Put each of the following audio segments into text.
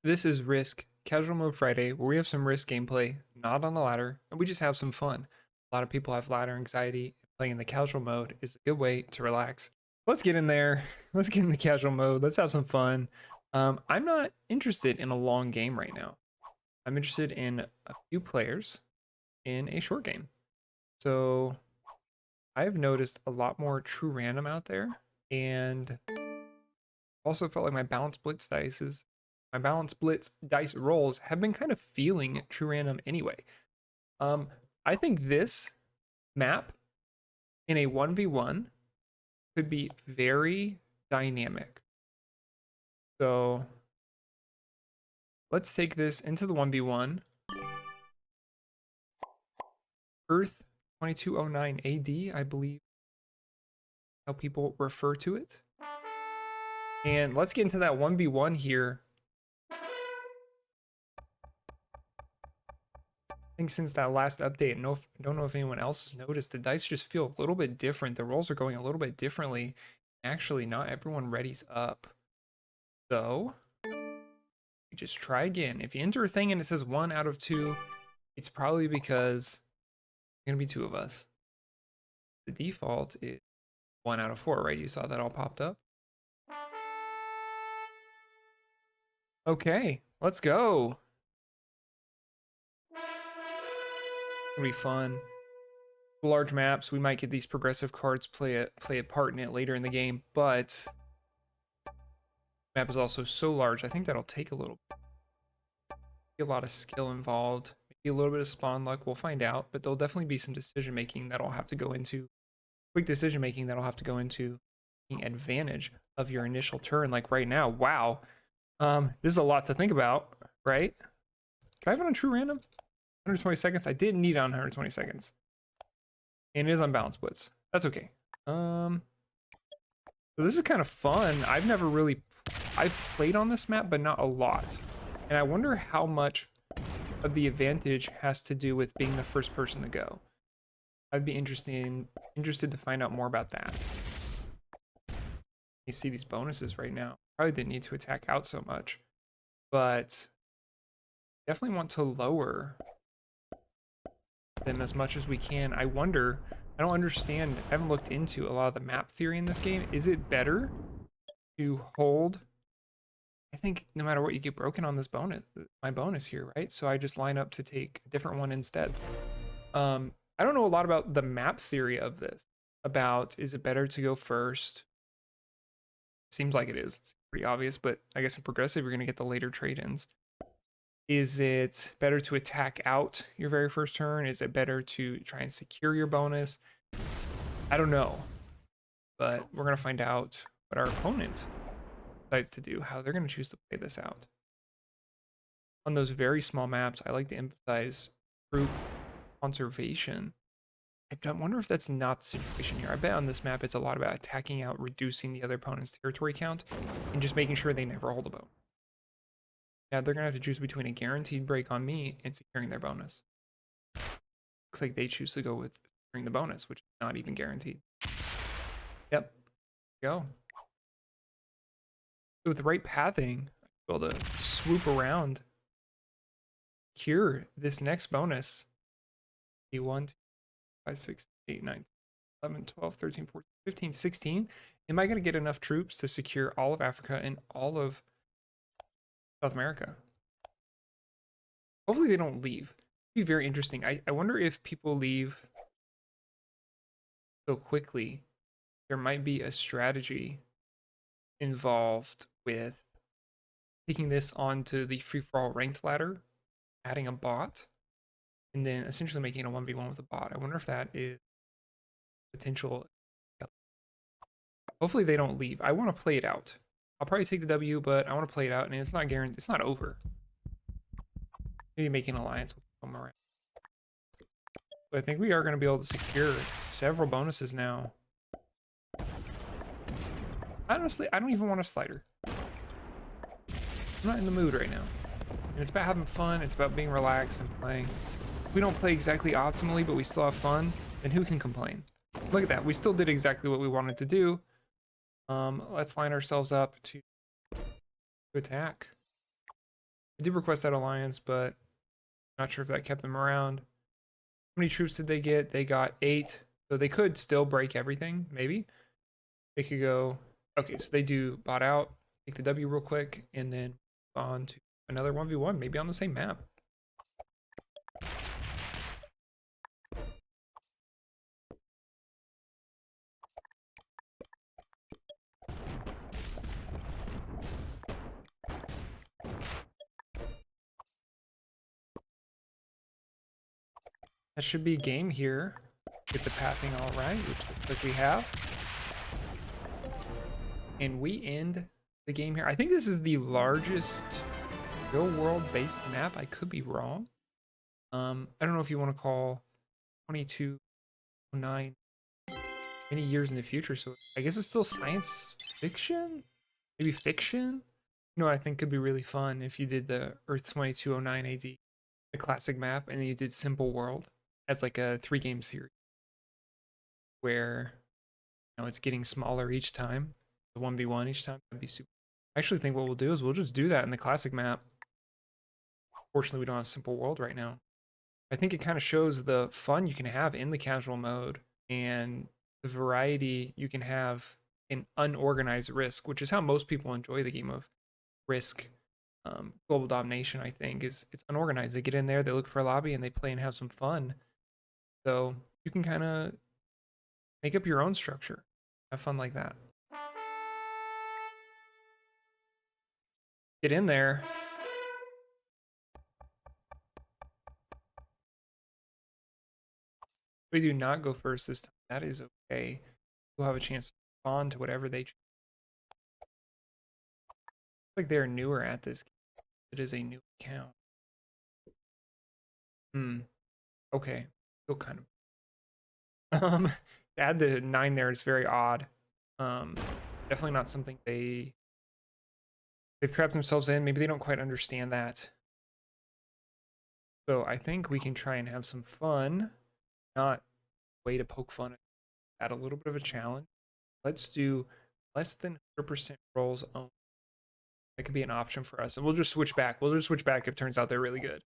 This is Risk Casual Mode Friday, where we have some Risk gameplay, not on the ladder, and we just have some fun. A lot of people have ladder anxiety. Playing in the casual mode is a good way to relax. Let's get in there. Let's get in the casual mode. Let's have some fun. I'm not interested in a long game right now. I'm interested in a few players in a short game. So I've noticed a lot more true random out there, and also felt like my balance blitz dice rolls have been kind of feeling true random anyway. Um, I think this map in a 1v1 could be very dynamic. So let's take this into the 1v1. Earth 2209 AD, I believe how people refer to it. And let's get into that 1v1 here. I think since that last update, I don't know if anyone else has noticed, the dice just feel a little bit different. The rolls are going a little bit differently. Actually, not everyone readies up. So, you just try again. If you enter a thing and it says 1 out of 2, it's probably because it's going to be 2 of us. The default is 1 out of 4, right? You saw that all popped up? Okay, let's go. It'll be fun. Large maps, we might get these progressive cards play a part in it later in the game, but map is also so large. I think that'll take a lot of skill involved. Maybe a little bit of spawn luck. We'll find out, but there'll definitely be some decision making that'll have to go into quick decision making that'll have to go into taking advantage of your initial turn. Like right now, wow. This is a lot to think about, right? Can I have it on true random? 120 seconds. I didn't need it on 120 seconds, and it is on balance splits. That's okay. So this is kind of fun. I've played on this map, but not a lot. And I wonder how much of the advantage has to do with being the first person to go. I'd be interested to find out more about that. You see these bonuses right now. Probably didn't need to attack out so much, but definitely want to lower them as much as we can. I don't understand, I haven't looked into a lot of the map theory in this game. Is it better to hold? I think no matter what, you get broken on this bonus, my bonus here, right? So I just line up to take a different one instead. I don't know a lot about the map theory of this. About, is it better to go first? Seems like it is. It's pretty obvious, but I guess in progressive, you're going to get the later trade-ins. Is it better to attack out your very first turn? Is it better to try and secure your bonus? I don't know, but we're going to find out what our opponent decides to do, how they're going to choose to play this out. On those very small maps, I like to emphasize group conservation. I wonder if that's not the situation here. I bet on this map it's a lot about attacking out, reducing the other opponent's territory count, and just making sure they never hold a bone. Now they're going to have to choose between a guaranteed break on me and securing their bonus. Looks like they choose to go with securing the bonus, which is not even guaranteed. Yep. Go. So with the right pathing, I'll be able to swoop around, cure this next bonus. 1, 2, 5, 6, 8, 9, 11, 12, 13, 14, 15, 16. Am I going to get enough troops to secure all of Africa and all of South America? Hopefully they don't leave. It'd be very interesting. I wonder if people leave so quickly. There might be a strategy involved with taking this onto the free-for-all ranked ladder, adding a bot, and then essentially making a 1v1 with a bot. I wonder if that is potential. Hopefully they don't leave. I want to play it out. I'll probably take the W, but I want to play it out, and it's not guaranteed. It's not over. Maybe making an alliance with them around. But I think we are going to be able to secure several bonuses now. Honestly, I don't even want a slider. I'm not in the mood right now. And it's about having fun. It's about being relaxed and playing. If we don't play exactly optimally, but we still have fun, then who can complain? Look at that. We still did exactly what we wanted to do. Let's line ourselves up to attack. I did request that alliance, but not sure if that kept them around. How many troops did they get? They got 8. So they could still break everything, maybe. They could go, okay, so they do bot out, take the W real quick, and then on to another 1v1, maybe on the same map. That should be game here. Get the pathing all right, which looks like we have. And we end the game here. I think this is the largest real world based map. I could be wrong. I don't know if you want to call 2209 many years in the future. So I guess it's still science fiction, maybe fiction. You know, I think could be really fun if you did the Earth 2209 AD, the classic map, and then you did Simple World as like a 3-game series where it's getting smaller each time, the 1v1 each time. That'd be super. I actually think what we'll do is we'll just do that in the classic map. Fortunately, we don't have Simple World right now. I think it kind of shows the fun you can have in the casual mode and the variety you can have in unorganized Risk, which is how most people enjoy the game of Risk. Global Domination, I think, is it's unorganized. They get in there, they look for a lobby, and they play and have some fun. So you can kind of make up your own structure, have fun like that. Get in there. We do not go first this time. That is okay. We'll have a chance to respond to whatever they choose. Looks like they're newer at this game. It is a new account. Okay. Feel kind of to add the 9 there is very odd. Definitely not something they've trapped themselves in. Maybe they don't quite understand that. So I think we can try and have some fun. Not way to poke fun at a little bit of a challenge. Let's do less than 100% rolls only. That could be an option for us. And we'll just switch back. We'll just switch back if it turns out they're really good.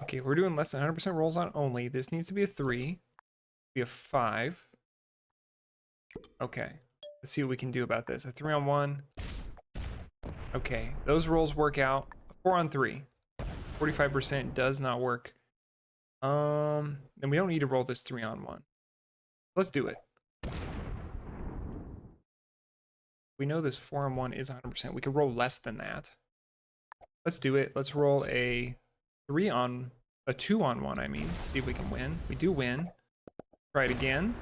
Okay, we're doing less than 100% rolls on only. This needs to be a 3. Be a 5. Okay. Let's see what we can do about this. A 3-on-1. Okay, those rolls work out. A 4-on-3. 45% does not work. Then we don't need to roll this 3-on-1. Let's do it. We know this 4-on-1 is 100%. We could roll less than that. Let's do it. Let's roll a 2-on-1, I mean. See if we can win. We do win. Try it again.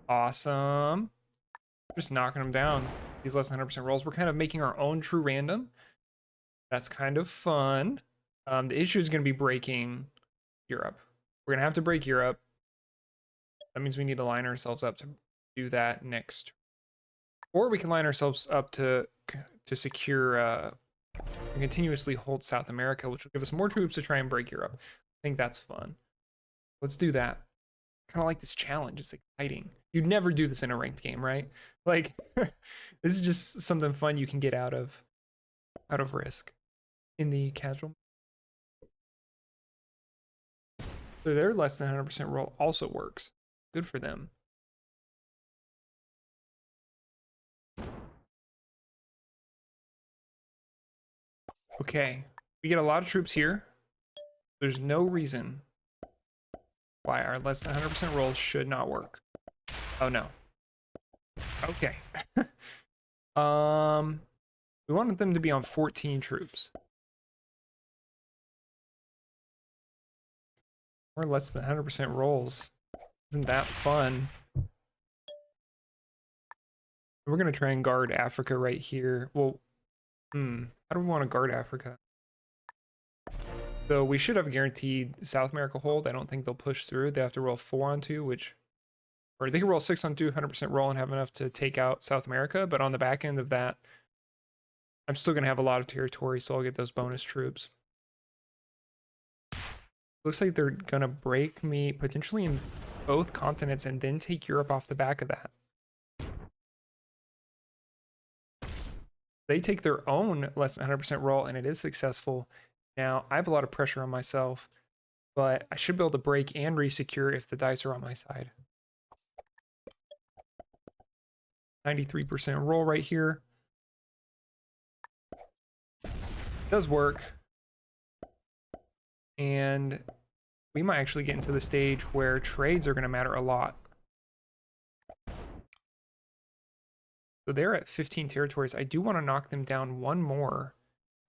Awesome. Just knocking them down. These less than 100% rolls. We're kind of making our own true random. That's kind of fun. The issue is going to be breaking Europe. We're going to have to break Europe. That means we need to line ourselves up to do that next. Or we can line ourselves up to secure and continuously hold South America, which will give us more troops to try and break Europe. I think that's fun. Let's do that. Kind of like this challenge. It's exciting. You'd never do this in a ranked game, right? Like, this is just something fun you can get out of Risk in the casual. So their less than 100% roll also works. Good for them. Okay, we get a lot of troops here. There's no reason why our less than 100% rolls should not work. Oh no. Okay. We wanted them to be on 14 troops. Or less than 100% rolls. Isn't that fun? We're gonna try and guard Africa right here. Well, how do we want to guard Africa? So we should have a guaranteed South America hold. I don't think they'll push through. They have to roll 4-on-2, or they can roll 6-on-2, 100% roll and have enough to take out South America. But on the back end of that, I'm still gonna have a lot of territory, so I'll get those bonus troops. Looks like they're gonna break me potentially in both continents and then take Europe off the back of that. They take their own less than 100% roll, and it is successful. Now, I have a lot of pressure on myself, but I should be able to break and resecure if the dice are on my side. 93% roll right here. Does work. And we might actually get into the stage where trades are going to matter a lot. So they're at 15 territories. I do want to knock them down one more.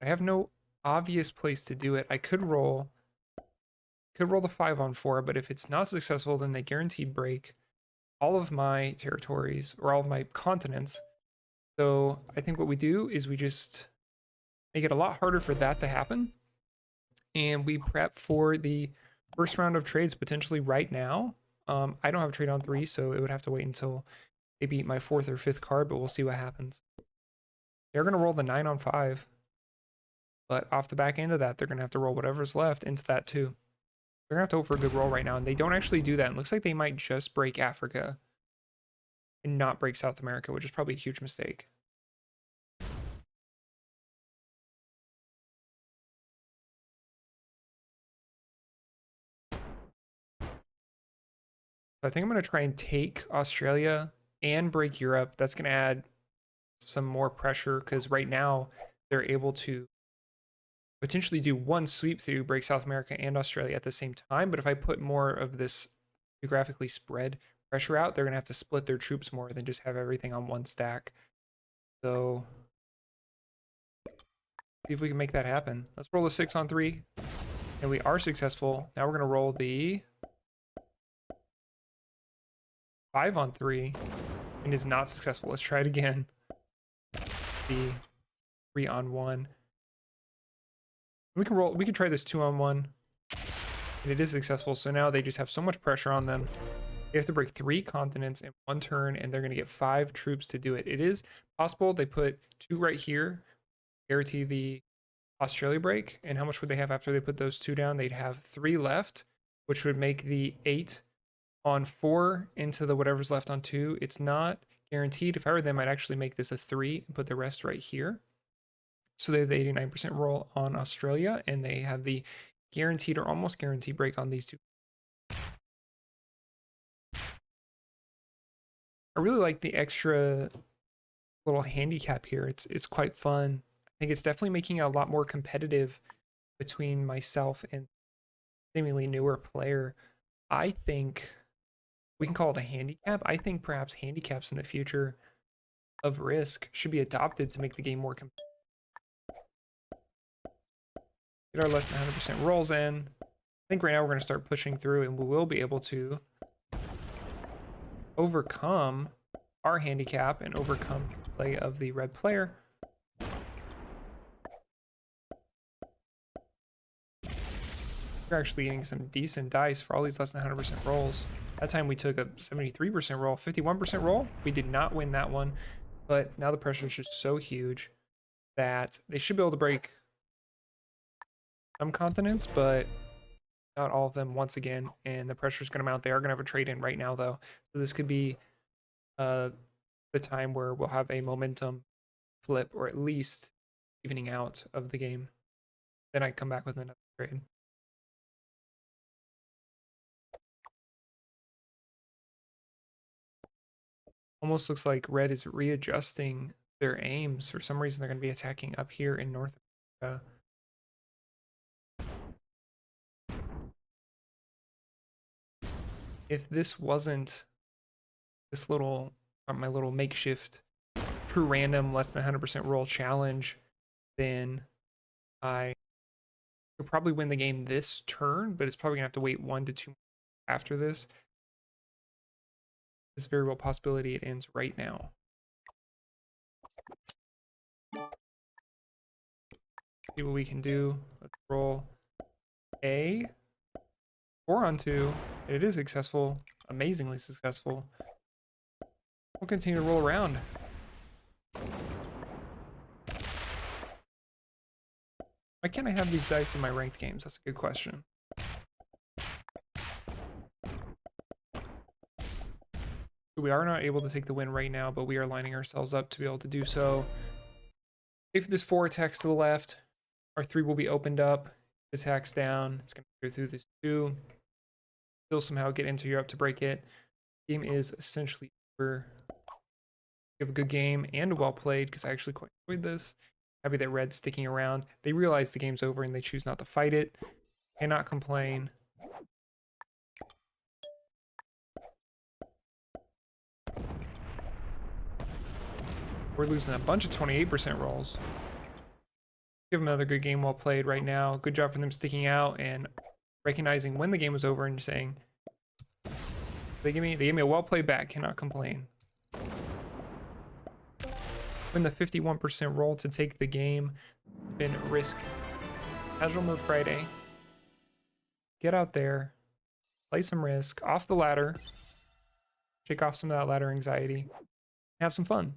I have no obvious place to do it. I could roll the 5 on 4, but if it's not successful, then they guaranteed break all of my territories or all of my continents. So I think what we do is we just make it a lot harder for that to happen. And we prep for the first round of trades potentially right now. I don't have a trade on 3, so it would have to wait until they beat my 4th or 5th card, but we'll see what happens. They're going to roll the 9 on 5. But off the back end of that, they're going to have to roll whatever's left into that too. They're going to have to hope for a good roll right now, and they don't actually do that. It looks like they might just break Africa and not break South America, which is probably a huge mistake. I think I'm going to try and take Australia and break Europe. That's going to add some more pressure because right now they're able to potentially do one sweep through, break South America and Australia at the same time. But if I put more of this geographically spread pressure out, they're going to have to split their troops more than just have everything on one stack. So see if we can make that happen. Let's roll a 6 on 3. And we are successful. Now we're going to roll the 5 on 3 and is not successful. Let's try it again. The 3 on 1. We can try this 2 on 1. And it is successful. So now they just have so much pressure on them. They have to break 3 continents in 1 turn, and they're going to get 5 troops to do it. It is possible they put 2 right here, guarantee the Australia break. And how much would they have after they put those 2 down? They'd have 3 left, which would make the 8 on 4 into the whatever's left on 2. It's not guaranteed. If I were them, I'd actually make this a 3 and put the rest right here. So they have the 89% roll on Australia, and they have the guaranteed or almost guaranteed break on these 2. I really like the extra little handicap here. It's quite fun. I think it's definitely making it a lot more competitive between myself and seemingly newer player. I think we can call it a handicap. I think perhaps handicaps in the future of Risk should be adopted to make the game more competitive. Get our less than 100% rolls in. I think right now we're going to start pushing through, and we will be able to overcome our handicap and overcome the play of the red player. We're actually getting some decent dice for all these less than 100% rolls. That time we took a 73% roll, 51% roll. We did not win that one, but now the pressure is just so huge that they should be able to break some continents, but not all of them once again, and the pressure is going to mount. They are going to have a trade in right now, though, so this could be the time where we'll have a momentum flip, or at least evening out of the game. Then I come back with another trade. Almost looks like red is readjusting their aims. For some reason, they're going to be attacking up here in North America. If this wasn't this little, my little makeshift true random less than 100% roll challenge, then I could probably win the game this turn, but it's probably gonna have to wait 1 to 2 after this. It's very well possibility it ends right now. See what we can do. Let's roll a 4 on 2. It is successful, amazingly successful. We'll continue to roll around. Why can't I have these dice in my ranked games? That's a good question. We are not able to take the win right now, but we are lining ourselves up to be able to do so. If this 4 attacks to the left, our 3 will be opened up. This attacks down. It's going to go through this 2. Still somehow get into Europe to break it. Game is essentially over. You have a good game and well played because I actually quite enjoyed this. Happy that Red's sticking around. They realize the game's over and they choose not to fight it. Cannot complain. We're losing a bunch of 28% rolls. Give them another good game well played right now. Good job for them sticking out and recognizing when the game was over and saying, they gave me a well played back. Cannot complain. Win the 51% roll to take the game. Been risk. Casual mode Friday. Get out there. Play some risk. Off the ladder. Shake off some of that ladder anxiety. Have some fun.